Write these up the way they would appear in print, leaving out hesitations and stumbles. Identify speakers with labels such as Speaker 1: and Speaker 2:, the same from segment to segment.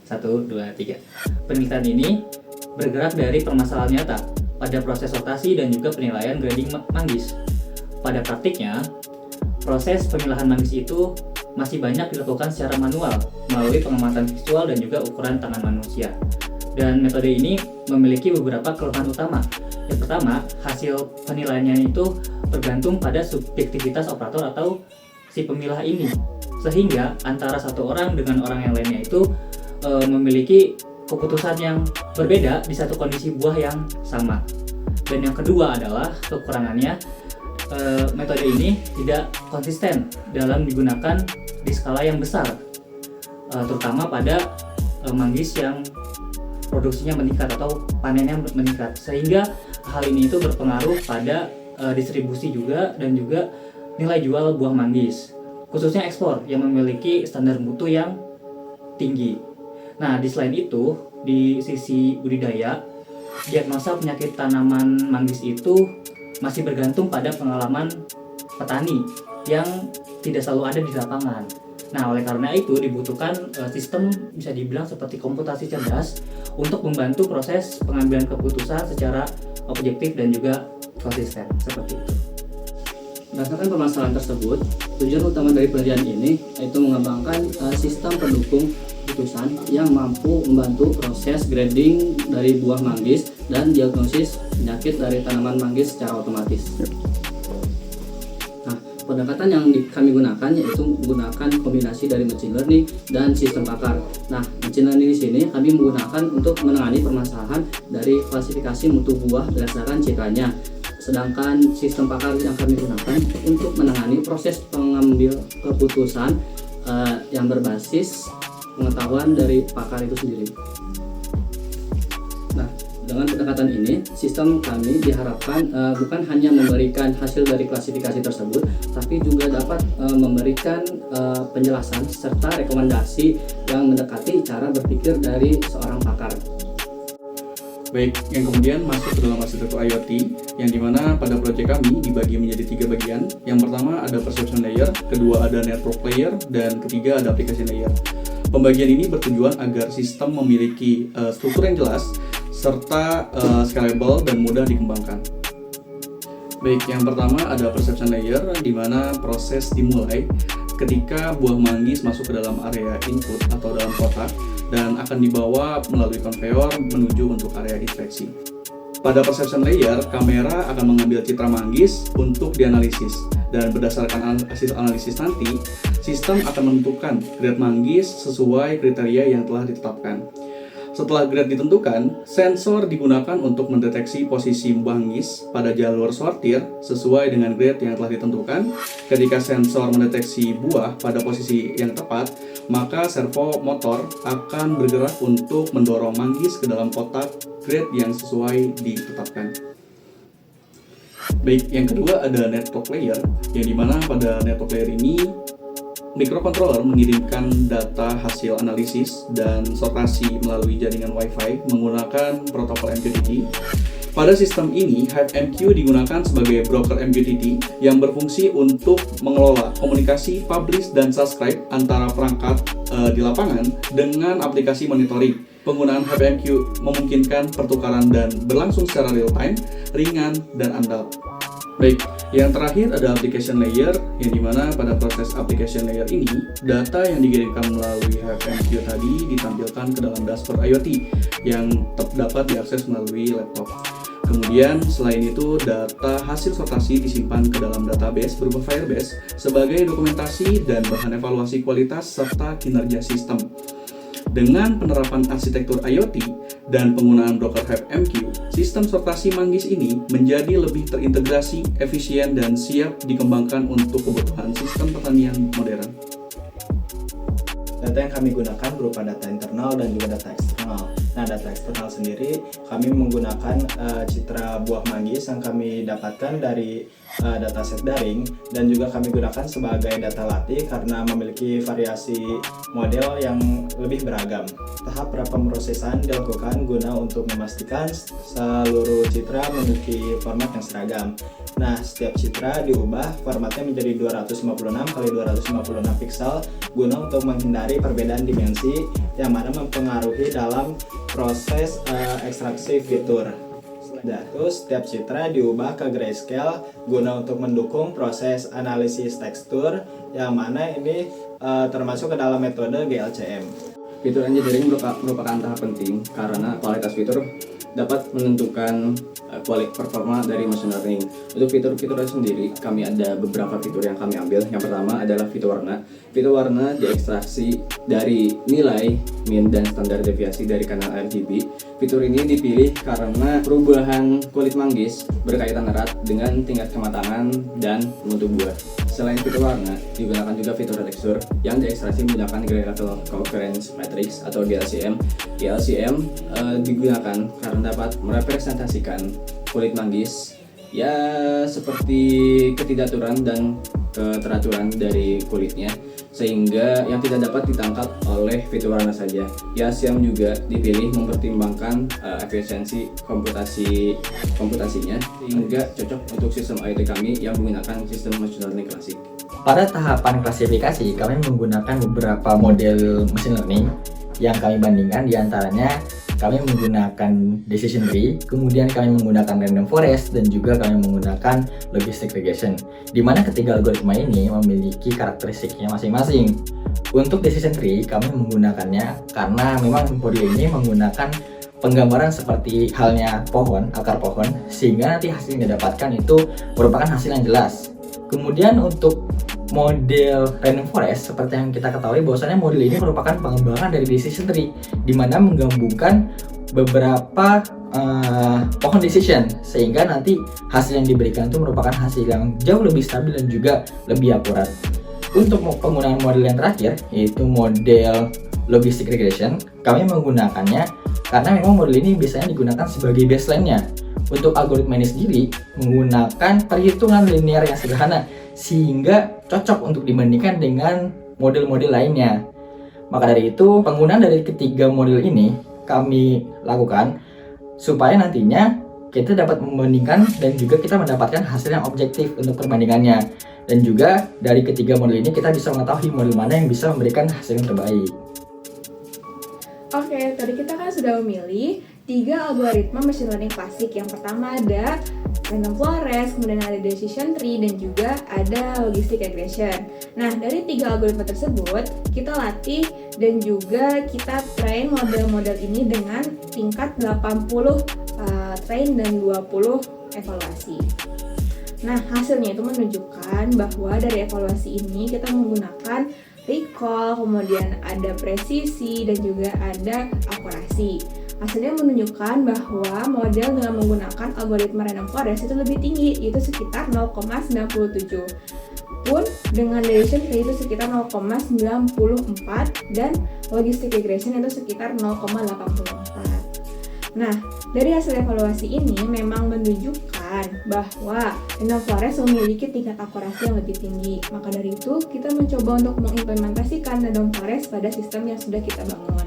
Speaker 1: 1, 2, 3. Penelitian ini bergerak dari permasalahan nyata pada proses sortasi dan juga penilaian grading manggis. Pada praktiknya, proses pemilahan manggis itu masih banyak dilakukan secara manual melalui pengamatan visual dan juga ukuran tangan manusia. Dan metode ini memiliki beberapa kelemahan utama. Yang pertama, hasil penilaiannya itu bergantung pada subjektivitas operator atau si pemilah ini, sehingga antara satu orang dengan orang yang lainnya itu memiliki keputusan yang berbeda di satu kondisi buah yang sama. Dan yang kedua adalah kekurangannya, metode ini tidak konsisten dalam digunakan di skala yang besar, terutama pada manggis yang produksinya meningkat atau panennya meningkat, sehingga hal ini itu berpengaruh pada distribusi juga dan juga nilai jual buah manggis, khususnya ekspor yang memiliki standar mutu yang tinggi. Nah, di selain itu, di sisi budidaya, diagnosa penyakit tanaman manggis itu masih bergantung pada pengalaman petani yang tidak selalu ada di lapangan. Nah, oleh karena itu dibutuhkan sistem bisa dibilang seperti komputasi cerdas untuk membantu proses pengambilan keputusan secara objektif dan juga konsisten, seperti itu.
Speaker 2: Berdasarkan permasalahan tersebut, tujuan utama dari penelitian ini yaitu mengembangkan sistem pendukung keputusan yang mampu membantu proses grading dari buah manggis dan diagnosis penyakit dari tanaman manggis secara otomatis. Nah, pendekatan yang kami gunakan yaitu menggunakan kombinasi dari machine learning dan sistem pakar. Nah, machine learning di sini kami menggunakan untuk menangani permasalahan dari klasifikasi mutu buah berdasarkan citranya. Sedangkan sistem pakar yang kami gunakan untuk menangani proses pengambil keputusan yang berbasis pengetahuan dari pakar itu sendiri. Nah, dengan pendekatan ini, sistem kami diharapkan bukan hanya memberikan hasil dari klasifikasi tersebut, tapi juga dapat memberikan penjelasan serta rekomendasi yang mendekati cara berpikir dari seorang pakar.
Speaker 3: Baik, yang kemudian masuk ke dalam arsitektur IoT, yang dimana pada proyek kami dibagi menjadi 3 bagian. Yang pertama ada perception layer, kedua ada network layer, dan ketiga ada application layer. Pembagian ini bertujuan agar sistem memiliki struktur yang jelas, serta scalable dan mudah dikembangkan. Baik, yang pertama ada perception layer, di mana proses dimulai ketika buah manggis masuk ke dalam area input atau dalam kotak, dan akan dibawa melalui konveyor menuju untuk area inspeksi. Pada perception layer, kamera akan mengambil citra manggis untuk dianalisis, dan berdasarkan hasil analisis nanti, sistem akan menentukan grade manggis sesuai kriteria yang telah ditetapkan. Setelah grade ditentukan, sensor digunakan untuk mendeteksi posisi buah manggis pada jalur sortir sesuai dengan grade yang telah ditentukan. Ketika sensor mendeteksi buah pada posisi yang tepat, maka servo motor akan bergerak untuk mendorong manggis ke dalam kotak grade yang sesuai ditetapkan. Baik, yang kedua ada network layer, yang dimana pada network layer ini microcontroller mengirimkan data hasil analisis dan sortasi melalui jaringan Wi-Fi menggunakan protokol MQTT. Pada sistem ini, HiveMQ digunakan sebagai broker MQTT yang berfungsi untuk mengelola komunikasi publish dan subscribe antara perangkat di lapangan dengan aplikasi monitoring. Penggunaan HiveMQ memungkinkan pertukaran dan berlangsung secara real time, ringan, dan andal. Baik, yang terakhir ada application layer, yang dimana pada proses application layer ini, data yang dikirimkan melalui HiveMQ tadi ditampilkan ke dalam dashboard IoT yang dapat diakses melalui laptop. Kemudian selain itu, data hasil sortasi disimpan ke dalam database berupa Firebase sebagai dokumentasi dan bahan evaluasi kualitas serta kinerja sistem. Dengan penerapan arsitektur IoT dan penggunaan broker HiveMQ, sistem sortasi manggis ini menjadi lebih terintegrasi, efisien, dan siap dikembangkan untuk kebutuhan sistem pertanian modern.
Speaker 4: Data yang kami gunakan berupa data internal dan juga data eksternal. Nah, data eksternal sendiri kami menggunakan citra buah manggis yang kami dapatkan dari dataset daring, dan juga kami gunakan sebagai data latih karena memiliki variasi model yang lebih beragam. Tahap pemrosesan dilakukan guna untuk memastikan seluruh citra memiliki format yang seragam. Nah, setiap citra diubah formatnya menjadi 256 x 256 pixel guna untuk menghindari perbedaan dimensi yang mana mempengaruhi dalam proses ekstraksi fitur. Nah, terus setiap citra diubah ke grayscale guna untuk mendukung proses analisis tekstur yang mana ini termasuk ke dalam metode GLCM.
Speaker 2: Fitur engineering merupakan tahap penting karena kualitas fitur dapat menentukan kualitas performa dari machine learning. Untuk fitur-fiturnya sendiri, kami ada beberapa fitur yang kami ambil. Yang pertama adalah fitur warna. Fitur warna diekstraksi dari nilai min dan standar deviasi dari kanal RGB. Fitur ini dipilih karena perubahan kulit manggis berkaitan erat dengan tingkat kematangan dan mutu buah. Selain fitur warna, digunakan juga fitur tekstur yang diekstraksi menggunakan Gray Level Covariance Matrix atau GLCM. GLCM digunakan karena dapat merepresentasikan kulit manggis ya seperti ketidakaturan dan keteraturan dari kulitnya, sehingga yang tidak dapat ditangkap oleh fitur warna saja. GLCM juga dipilih mempertimbangkan efisiensi komputasinya sehingga cocok untuk sistem IoT kami yang menggunakan sistem machine learning klasik.
Speaker 5: Pada tahapan klasifikasi, kami menggunakan beberapa model machine learning yang kami bandingkan. Diantaranya kami menggunakan decision tree, kemudian kami menggunakan random forest, dan juga kami menggunakan logistic regression, di mana ketiga algoritma ini memiliki karakteristiknya masing-masing. Untuk decision tree, kami menggunakannya karena memang model ini menggunakan penggambaran seperti halnya pohon, akar pohon, sehingga nanti hasil yang didapatkan itu merupakan hasil yang jelas. Kemudian untuk model random forest, seperti yang kita ketahui bahwasanya model ini merupakan pengembangan dari decision tree, di mana menggabungkan beberapa pohon decision, sehingga nanti hasil yang diberikan itu merupakan hasil yang jauh lebih stabil dan juga lebih akurat. Untuk penggunaan model yang terakhir, yaitu model logistic regression, kami menggunakannya karena memang model ini biasanya digunakan sebagai baseline-nya. Untuk algoritma ini sendiri menggunakan perhitungan linear yang sederhana, sehingga cocok untuk dibandingkan dengan model-model lainnya. Maka dari itu, penggunaan dari ketiga model ini kami lakukan supaya nantinya kita dapat membandingkan dan juga kita mendapatkan hasil yang objektif untuk perbandingannya. Dan juga dari ketiga model ini kita bisa mengetahui model mana yang bisa memberikan hasil yang terbaik.
Speaker 6: Oke, tadi kita kan sudah memilih 3 algoritma machine learning klasik. Yang pertama ada random forest, kemudian ada decision tree, dan juga ada logistic regression. Nah, dari 3 algoritma tersebut, kita latih dan juga kita train model-model ini dengan tingkat 80 train dan 20 evaluasi. Nah, hasilnya itu menunjukkan bahwa dari evaluasi ini kita menggunakan recall, kemudian ada presisi, dan juga ada akurasi. Hasilnya menunjukkan bahwa model dengan menggunakan algoritma random forest itu lebih tinggi, yaitu sekitar 0,97. Pun dengan decision tree itu sekitar 0,94 dan logistic regression itu sekitar 0,84. Nah, dari hasil evaluasi ini memang menunjukkan bahwa random forest memiliki tingkat akurasi yang lebih tinggi. Maka dari itu, kita mencoba untuk mengimplementasikan random forest pada sistem yang sudah kita bangun.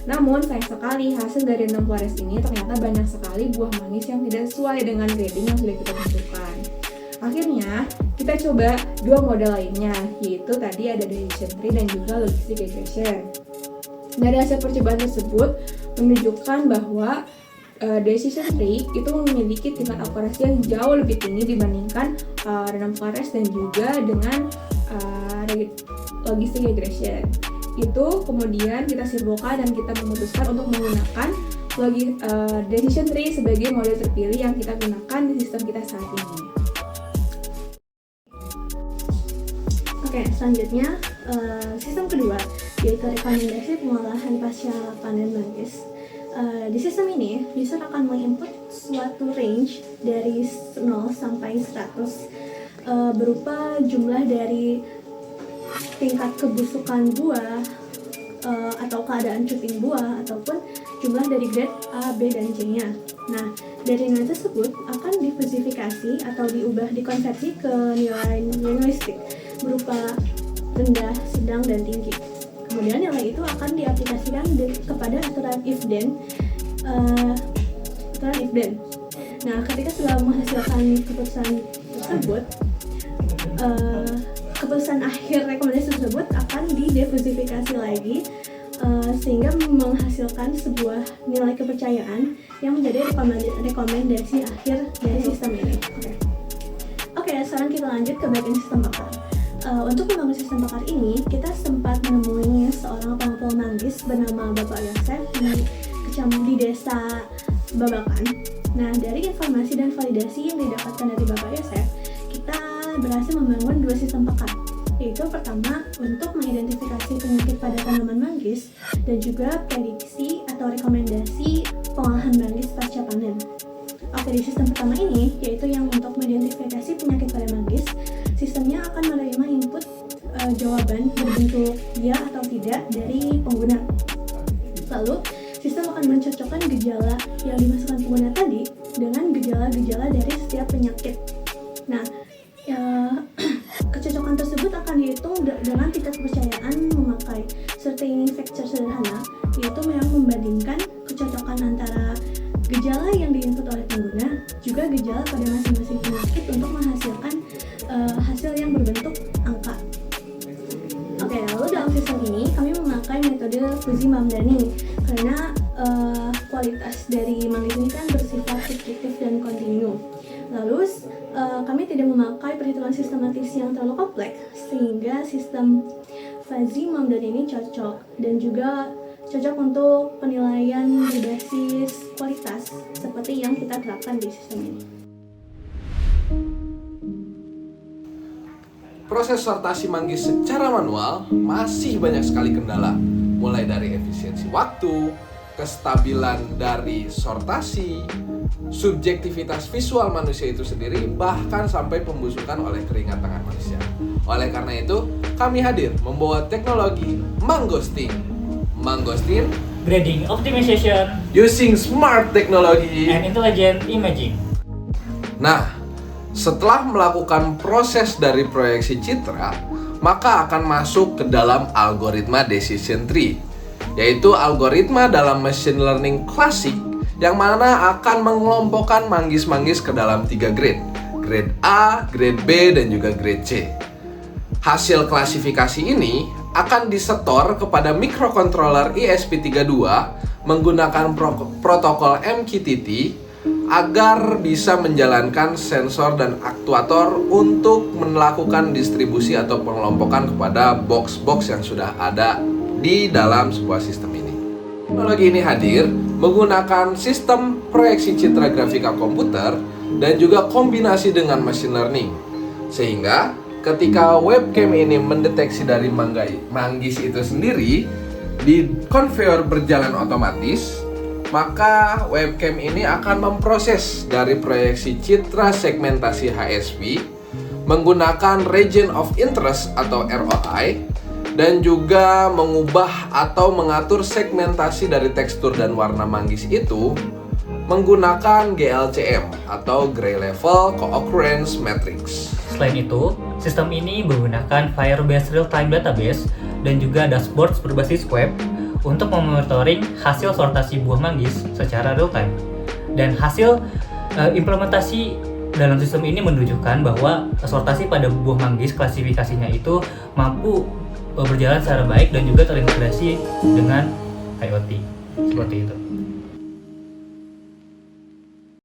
Speaker 6: Namun, sayang sekali hasil dari random forest ini ternyata banyak sekali buah manggis yang tidak sesuai dengan grading yang sudah kita tentukan. Akhirnya, kita coba 2 model lainnya, yaitu tadi ada decision tree dan juga logistic regression. Dari hasil percobaan tersebut menunjukkan bahwa decision tree itu memiliki tingkat akurasi yang jauh lebih tinggi dibandingkan random forest dan juga dengan logistic regression. Itu kemudian kita simpulkan dan kita memutuskan untuk menggunakan decision tree sebagai model terpilih yang kita gunakan di sistem kita saat ini.
Speaker 7: Oke, selanjutnya sistem kedua, yaitu rekomendasi pengolahan pasca panen manggis. Di sistem ini, user akan menginput suatu range dari 0 sampai 100 berupa jumlah dari tingkat kebusukan buah atau keadaan cuping buah ataupun jumlah dari grade A, B, dan C-nya. Nah, dari nilai tersebut akan dispesifikasi atau dikonversi ke nilai linguistik berupa rendah, sedang, dan tinggi. Kemudian nilai itu akan diaplikasikan kepada aturan if-then. Nah, ketika sudah menghasilkan keputusan tersebut, keputusan akhir rekomendasi tersebut akan didifusifikasi lagi sehingga menghasilkan sebuah nilai kepercayaan yang menjadi rekomendasi akhir dari sistem ini. Oke, sekarang kita lanjut ke bagian sistem bakar. Untuk membangun sistem bakar ini, kita sempat menemui seorang pengumpul manggis bernama Bapak Yosef di desa Babakan. Nah, dari informasi dan validasi yang didapatkan dari Bapak Yosef, kita berhasil membangun 2 sistem bakar, yaitu pertama untuk mengidentifikasi penyakit pada tanaman manggis dan juga prediksi atau rekomendasi pengolahan manggis pasca panen. Oke, di sistem pertama ini, yaitu yang untuk mengidentifikasi penyakit pada manggis, sistemnya akan menerima input jawaban berbentuk ya atau tidak dari pengguna. Lalu, sistem akan mencocokkan gejala yang dimasukkan pengguna tadi dengan gejala-gejala dari setiap penyakit. Nah, kecocokan tersebut akan dihitung dengan tingkat kepercayaan memakai certain factor sederhana, yaitu yang membandingkan kecocokan antara gejala yang diinput oleh pengguna juga gejala pada masing-masing penyakit untuk menghasilkan hasil yang berbentuk angka. Oke, lalu dalam sistem ini kami memakai metode Fuzzy-Mamdani karena kualitas dari manggis ini kan bersifat subjektif dan kontinu. Lalu kami tidak memakai perhitungan sistematis yang terlalu kompleks sehingga sistem Fuzzy-Mamdani ini cocok dan juga cocok untuk penilaian berbasis kualitas seperti yang kita terapkan di sistem ini.
Speaker 8: Proses sortasi manggis secara manual masih banyak sekali kendala, mulai dari efisiensi waktu, kestabilan dari sortasi, subjektivitas visual manusia itu sendiri, bahkan sampai pembusukan oleh keringat tangan manusia. Oleh karena itu, kami hadir membawa teknologi Mangosteen. Mangosteen
Speaker 1: Grading optimization
Speaker 8: using smart technology
Speaker 1: and intelligent imaging.
Speaker 8: Nah, setelah melakukan proses dari proyeksi citra, maka akan masuk ke dalam algoritma decision tree, yaitu algoritma dalam machine learning klasik yang mana akan mengelompokkan manggis-manggis ke dalam 3 grade A, grade B, dan juga grade C. Hasil klasifikasi ini akan disetor kepada microcontroller ESP32 menggunakan protokol MQTT agar bisa menjalankan sensor dan aktuator untuk melakukan distribusi atau pengelompokan kepada box-box yang sudah ada di dalam sebuah sistem ini. Teknologi ini hadir menggunakan sistem proyeksi citra grafika komputer dan juga kombinasi dengan machine learning, sehingga ketika webcam ini mendeteksi dari manggis itu sendiri di konveyor berjalan otomatis, maka webcam ini akan memproses dari proyeksi citra segmentasi HSV menggunakan region of interest atau ROI dan juga mengubah atau mengatur segmentasi dari tekstur dan warna manggis itu menggunakan GLCM atau Gray Level Co-occurrence Matrix.
Speaker 1: Selain itu, sistem ini menggunakan Firebase Real-Time Database dan juga dashboard berbasis web untuk memonitoring hasil sortasi buah manggis secara real-time. Dan hasil implementasi dalam sistem ini menunjukkan bahwa sortasi pada buah manggis klasifikasinya itu mampu berjalan secara baik dan juga terintegrasi dengan IoT. Seperti itu.